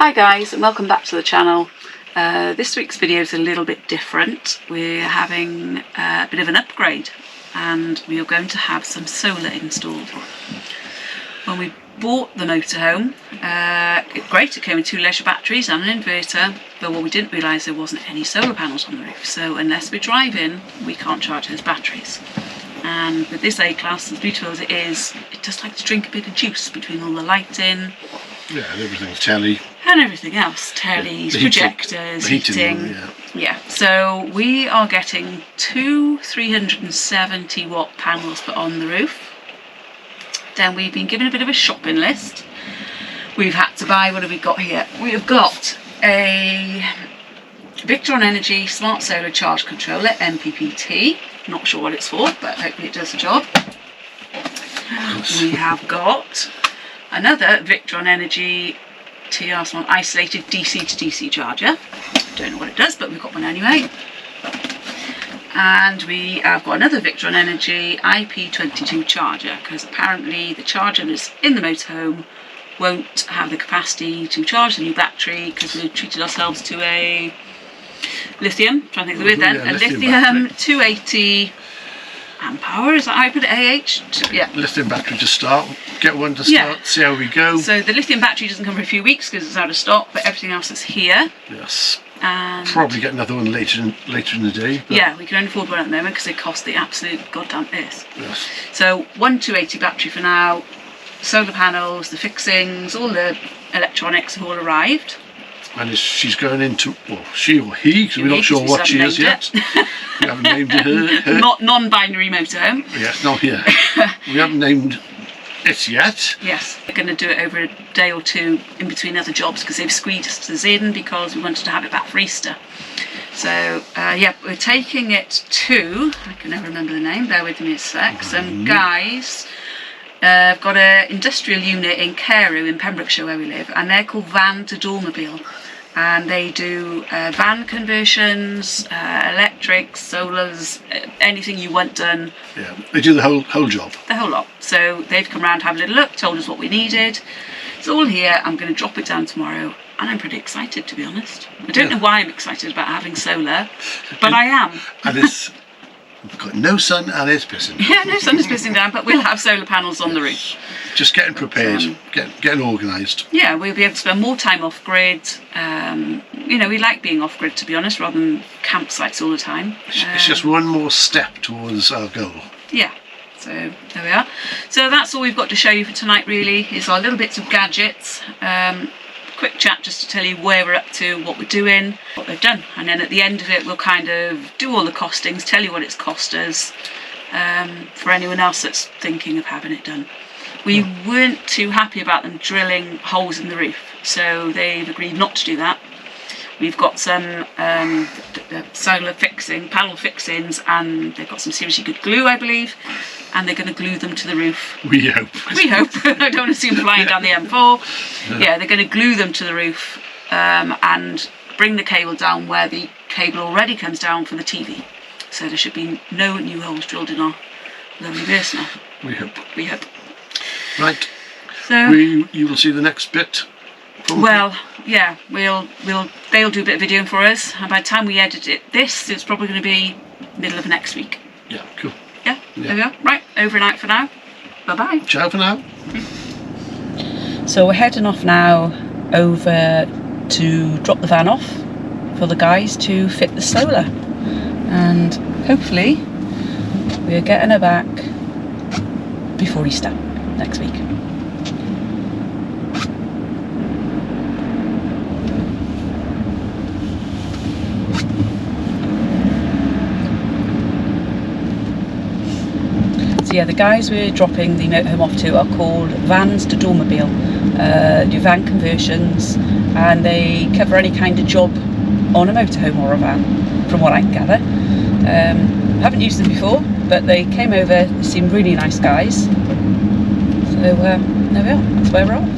Hi guys, and welcome back to the channel. This week's video is a little bit different. We're having a bit of an upgrade and we are going to have some solar installed. When we bought the motorhome, great, it came with 2 leisure batteries and an inverter, but what we didn't realise, there wasn't any solar panels on the roof, so unless we're driving we can't charge those batteries. And with this A-Class, as beautiful as it is, it just likes to drink a bit of juice between all the lighting. Yeah, and everything's telly. And everything else, tellies, projectors, heating. Yeah, so we are getting 2 370 watt panels put on the roof. Then we've been given a bit of a shopping list. We've had to buy, what have we got here? We have got a Victron Energy Smart Solar Charge Controller, MPPT. Not sure what it's for, but hopefully it does the job. We have got another Victron Energy TR Smart Isolated DC to DC charger. Don't know what it does, but we've got one anyway. And we have got another Victron Energy IP22 charger, because apparently the charger that's in the motorhome won't have the capacity to charge the new battery, because we've treated ourselves to a lithium, trying to think of the word then, a lithium 280 amp hour, is that how I put it, AH? Yeah. Lithium battery to start, get one to start, see how we go. So the lithium battery doesn't come for a few weeks because it's out of stock, but everything else is here. Yes. And probably get another one later in the day. But yeah, we can only afford one at the moment because they cost the absolute goddamn earth. Yes. So 280 battery for now, solar panels, the fixings, all the electronics have all arrived. And she's going into, well, she or he, because we're not sure what she is yet. We haven't named her. Not non-binary motorhome. Yes, not here. We haven't named it yet. Yes, we're going to do it over a day or two in between other jobs because they've squeezed us in because we wanted to have it back for Easter. So yeah, we're taking it to, I can never remember the name, bear with me a sec, some guys. I've got an industrial unit in Carew in Pembrokeshire where we live, and they're called Van to Dormobile, and they do van conversions, electrics, solars, anything you want done. Yeah, they do the whole job. The whole lot. So they've come round, had a little look, told us what we needed. It's all here. I'm going to drop it down tomorrow, and I'm pretty excited, to be honest. I don't know why I'm excited about having solar, but I am. And it's got no sun and it's pissing. Yeah, no sun is pissing down, but we'll have solar panels on the roof. Just getting prepared, getting organised. Yeah, we'll be able to spend more time off grid. You know, we like being off grid, to be honest, rather than campsites all the time. It's just one more step towards our goal. Yeah, so there we are. So that's all we've got to show you for tonight, really, is our little bits of gadgets. Quick chat just to tell you where we're up to, what we're doing, what they've done, and then at the end of it we'll kind of do all the costings, tell you what it's cost us, for anyone else that's thinking of having it done. We weren't too happy about them drilling holes in the roof, so they've agreed not to do that. We've got some solar panel fixings, and they've got some seriously good glue, I believe, and they're going to glue them to the roof. We hope. We hope. I don't want to see them flying down the M4. Yeah, they're going to glue them to the roof and bring the cable down where the cable already comes down for the TV. So there should be no new holes drilled in our lovely Burstner. We hope. We hope. Right. So you will see the next bit. Probably. Well, yeah, they'll do a bit of videoing for us, and by the time we edit this, it's probably going to be middle of next week. Yeah, cool. Yeah, there we go. Right, over and out for now. Bye-bye. Ciao for now. So we're heading off now over to drop the van off for the guys to fit the solar, and hopefully we're getting her back before Easter next week. So yeah, the guys we're dropping the motorhome off to are called Vans to Dormobile. Do van conversions, and they cover any kind of job on a motorhome or a van, from what I can gather. Haven't used them before, but they came over, they seemed really nice guys. So there we are, that's where we're off.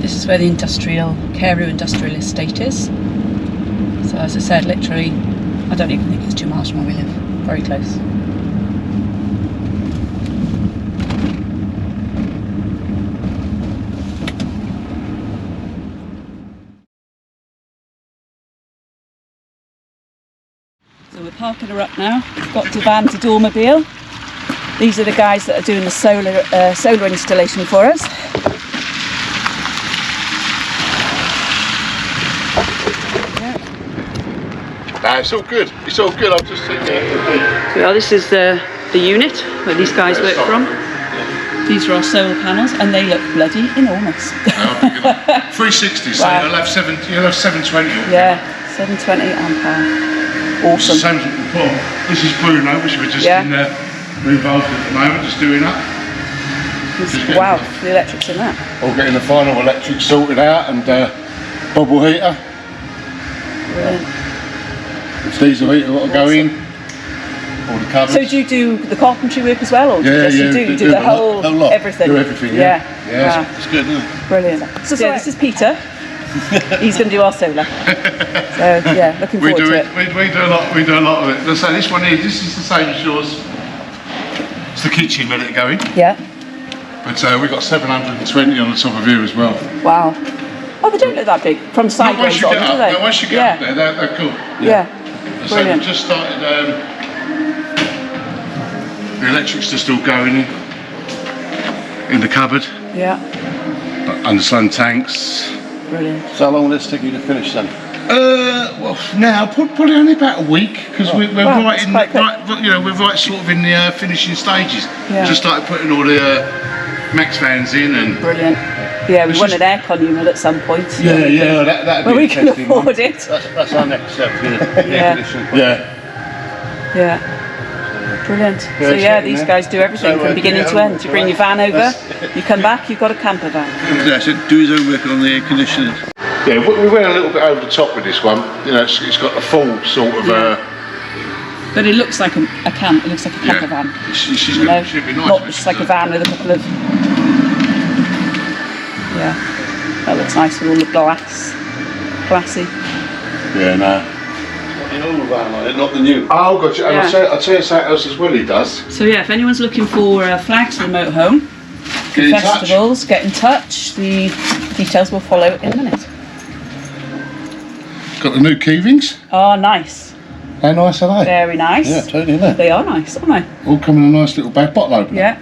this is where the Carew industrial estate is. So as I said, literally, I don't even think it's 2 miles from where we live. Very close. So we're parking her up now. We've got to van to Dormobile. These are the guys that are doing the solar installation for us. Nah, it's all good. It's all good. I'm just sitting there. So this is the unit where these guys work from. These are our solar panels, and they look bloody enormous. 360, so Wow. you'll have 720. Yeah, 720 ampere. Awesome. Same as before. This is Bruno, which we're just in involved at the moment, just doing up. Wow, the electric's in that. All getting the final electric sorted out and bubble heater. Brilliant. Diesel heater got to go in. All the cupboards. So do you do the carpentry work as well, or you do the whole lot. everything? Do everything, Yeah, wow. It's good, isn't it? Brilliant. So this is Peter. He's going to do our solar. So yeah, looking forward to it. We do a lot. We do a lot of it. So this one here, this is the same as yours. It's the kitchen, let it go in. Yeah. But we've got 720 on the top of here as well. Wow. Oh, they don't look that big from sideways on, do they? Once you get up there, they're cool. Yeah. So Brilliant. we've just started. The electric's just all going in the cupboard. Yeah. Underslung tanks. Brilliant. So how long will this take you to finish then? Well, now probably only about a week because we're Wow, right that's in, quite quick. we're right sort of in the finishing stages. Yeah. Just started putting all the max fans in and. Brilliant. Yeah, we It's want just- an aircon unit at some point. Yeah, that'd When be we can interesting one. afford it. That's our next step. Yeah. Yeah. Yeah. Brilliant. Yeah, So it's yeah, getting these there. guys do everything So, from beginning to end. You bring your van over, you come back, you've got a camper van. Yeah, so do his homework on the air conditioning. Yeah, we went a little bit over the top with this one. You know, it's got the full sort of. But it looks like a camp. It looks like a camper van. She's You know, should be nice. not just like a van with a couple of. Yeah, that looks nice with all the glass. Classy. Yeah, no. The old van on it, not the new. Oh, gotcha. And Yeah. I'll tell you something else as well. He does. So yeah, if anyone's looking for flags for the motorhome, Get in touch. festivals, get in touch. The details will follow in a minute. Got the new key rings. Oh, nice. How nice are they? Very nice. Yeah, totally, isn't it? They are nice, aren't they? All come in a nice little bag bottle opener. Yeah.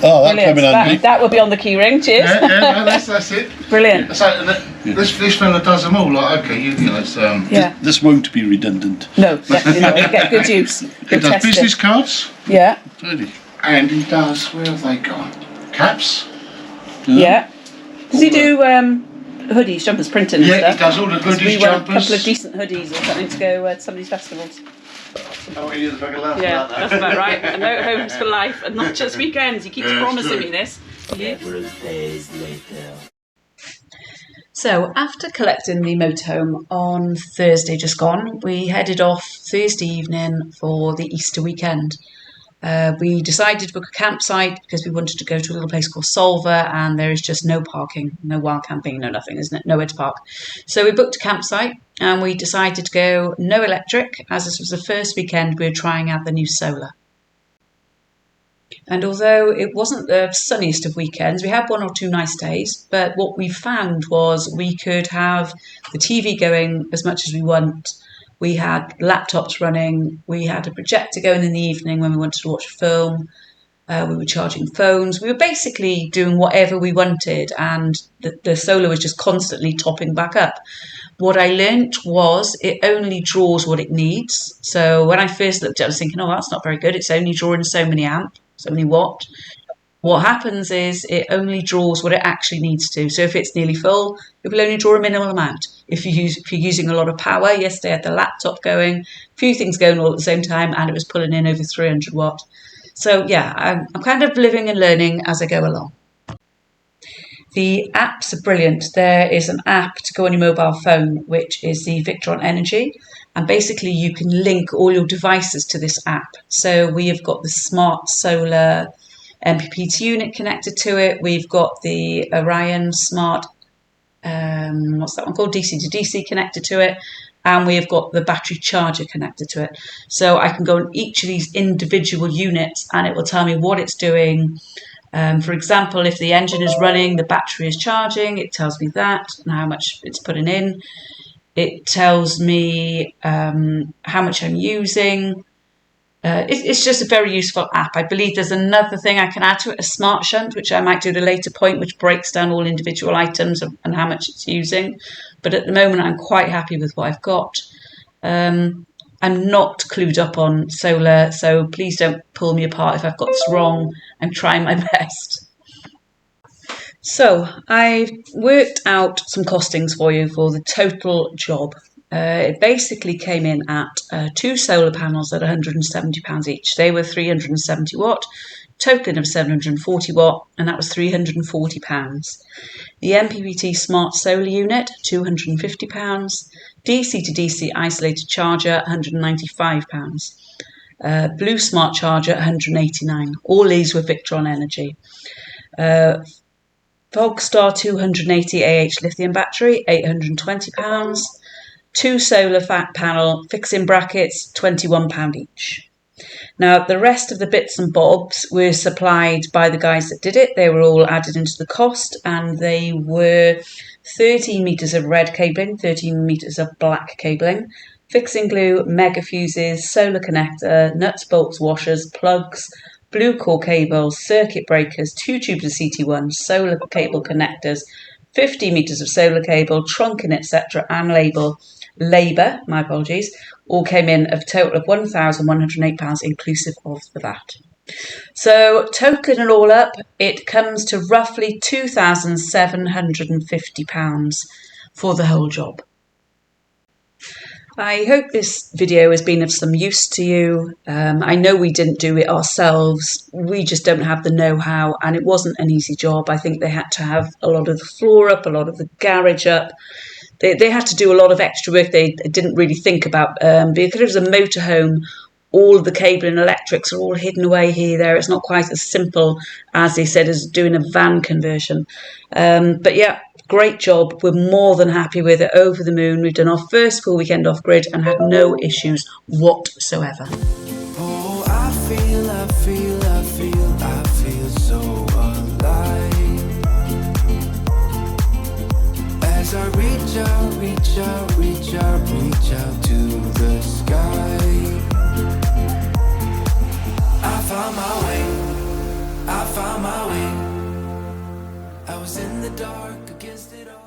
Oh, that Brilliant. came in handy. That will be on the key ring. Cheers. Yeah, no, that's it. Brilliant. So this fella does them all. Like, okay, you know, it's Yeah. This won't be redundant. No, definitely not. You get good use. He Good does testing. business cards, Yeah. Totally. and he does. Where have they gone? Caps. Yeah. Does he do hoodies, jumpers, printing and Yeah, stuff? he does all the 'Cause hoodies, we want a jumpers. couple of decent hoodies or something to go to some of these festivals. How many years have I got Yeah, that's about right. A motorhomes for life, and not just weekends. He keeps Yeah, it's promising true. me this. Several days later. So after collecting the motorhome on Thursday just gone, we headed off Thursday evening for the Easter weekend. We decided to book a campsite because we wanted to go to a little place called Solver, and there is just no parking, no wild camping, no nothing, isn't it? Nowhere to park. So we booked a campsite and we decided to go no electric, as this was the first weekend we were trying out the new solar. And although it wasn't the sunniest of weekends, we had 1 or 2 nice days, but what we found was we could have the TV going as much as we want. We had laptops running, we had a projector going in the evening when we wanted to watch a film, we were charging phones, we were basically doing whatever we wanted, and the solar was just constantly topping back up. What I learnt was it only draws what it needs. So when I first looked at it, I was thinking, oh, that's not very good, it's only drawing so many amp, so many watt. What happens is it only draws what it actually needs to. So if it's nearly full, it will only draw a minimal amount. If you're using a lot of power, yesterday I had the laptop going, a few things going all at the same time, and it was pulling in over 300 watt. So yeah, I'm kind of living and learning as I go along. The apps are brilliant. There is an app to go on your mobile phone, which is the Victron Energy. And basically you can link all your devices to this app. So we have got the smart solar MPPT unit connected to it. We've got the Orion smart what's that one called? DC to DC connector to it. And we have got the battery charger connected to it. So I can go on each of these individual units and it will tell me what it's doing. For example, if the engine is running, the battery is charging, it tells me that and how much it's putting in. It tells me how much I'm using. It's just a very useful app. I believe there's another thing I can add to it, a smart shunt, which I might do at a later point, which breaks down all individual items and how much it's using. But at the moment, I'm quite happy with what I've got. I'm not clued up on solar, so please don't pull me apart if I've got this wrong. I'm trying my best. So I've worked out some costings for you for the total job. It basically came in at 2 solar panels at £170 each. They were 370 watt, totaling of 740 watt, and that was £340. The MPPT Smart Solar Unit, £250. DC to DC Isolated Charger, £195. Blue Smart Charger, £189. All these were Victron Energy. Fogstar 280 AH lithium battery, £820. 2 solar fat panel fixing brackets, £21 each. Now, the rest of the bits and bobs were supplied by the guys that did it. They were all added into the cost, and they were 13 metres of red cabling, 13 metres of black cabling, fixing glue, mega fuses, solar connector, nuts, bolts, washers, plugs, blue core cables, circuit breakers, 2 tubes of CT1, solar cable connectors, 50 metres of solar cable, trunking, etc., and labour, my apologies, all came in of a total of £1,108 inclusive of the VAT. So totaling it all up, it comes to roughly £2,750 for the whole job. I hope this video has been of some use to you. I know we didn't do it ourselves. We just don't have the know-how, and it wasn't an easy job. I think they had to have a lot of the floor up, a lot of the garage up. They had to do a lot of extra work they didn't really think about. Because it was a motorhome, all of the cable and electrics are all hidden away here, there. It's not quite as simple, as they said, as doing a van conversion. But yeah, great job. We're more than happy with it, over the moon. We've done our first full weekend off-grid and had no issues whatsoever. Oh, I feel so alive. As I reach out to the sky, I found my way. I was in the dark against it all.